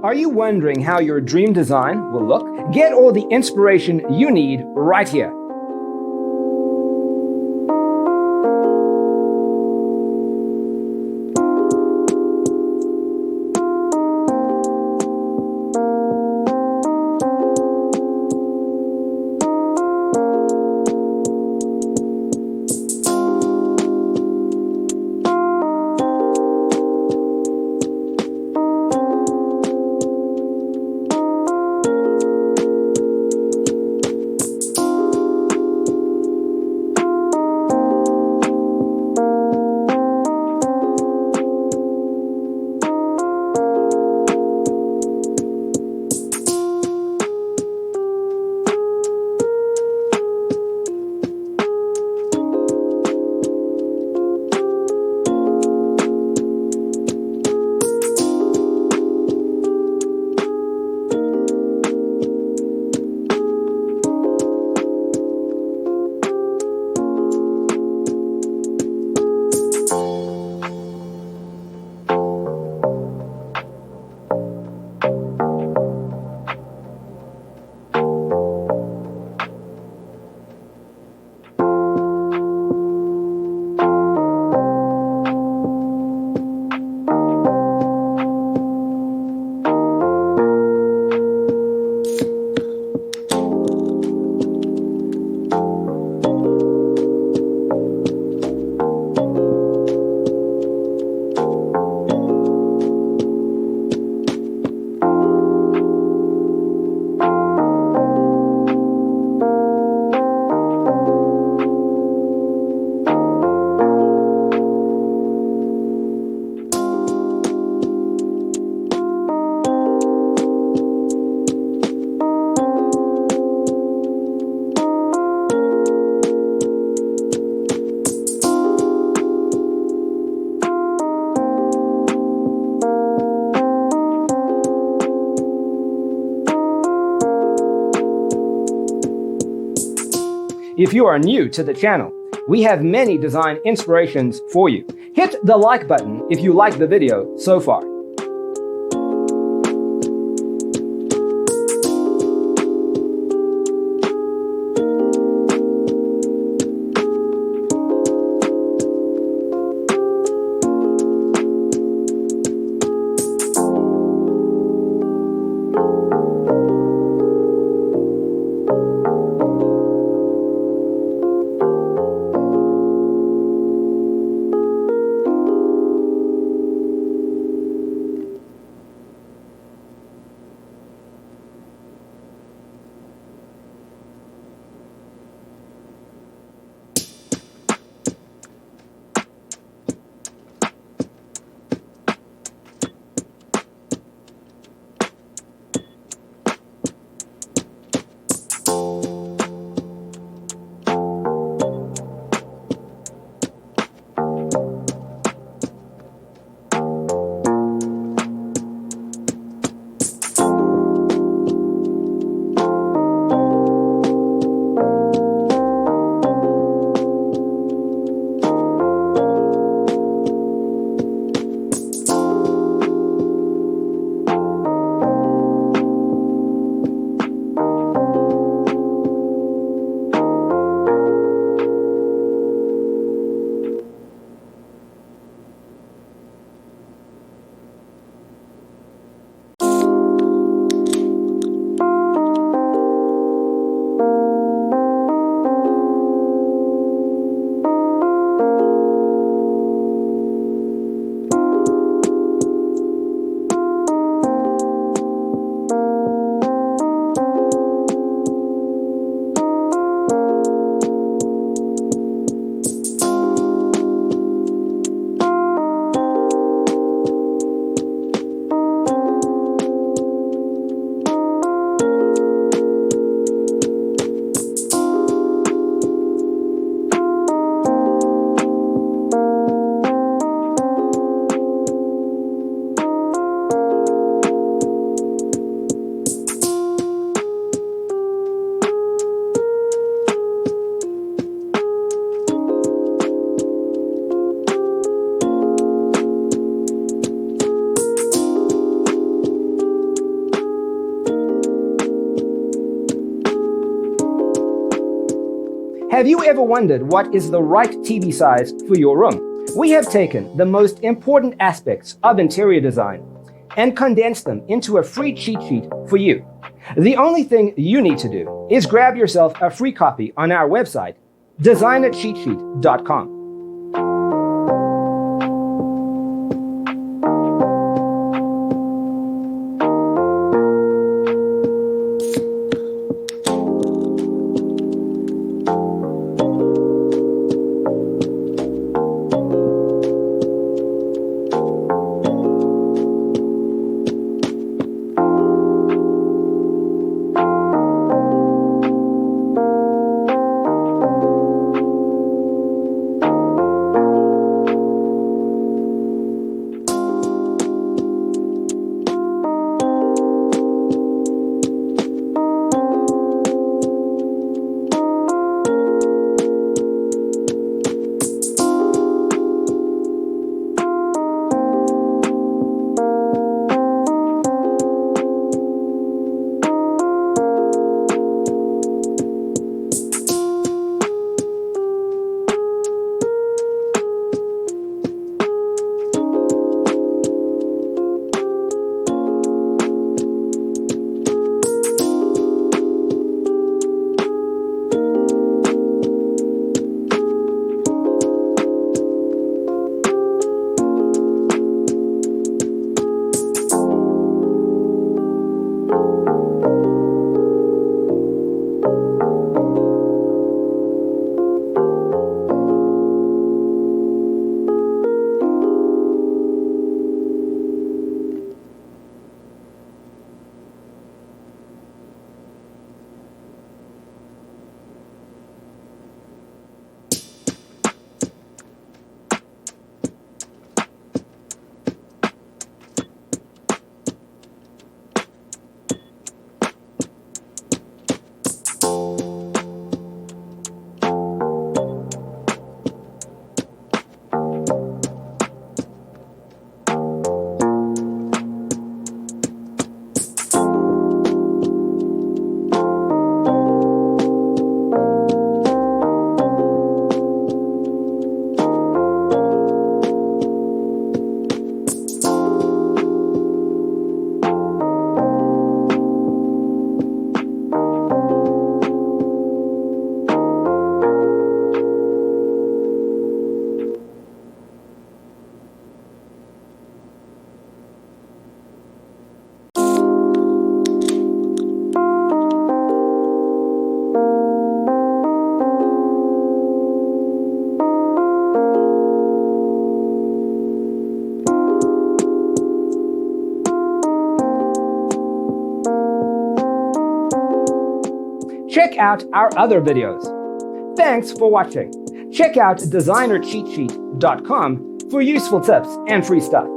Are you wondering how your dream design will look? Get all the inspiration you need right here. If you are new to the channel, we have many design inspirations for you. Hit the like button if you like the video so far. Have you ever wondered what is the right TV size for your room? We have taken the most important aspects of interior design and condensed them into a free cheat sheet for you. The only thing you need to do is grab yourself a free copy on our website, designercheatsheet.com. Check out our other videos. Thanks for watching. Check out designercheatsheet.com for useful tips and free stuff.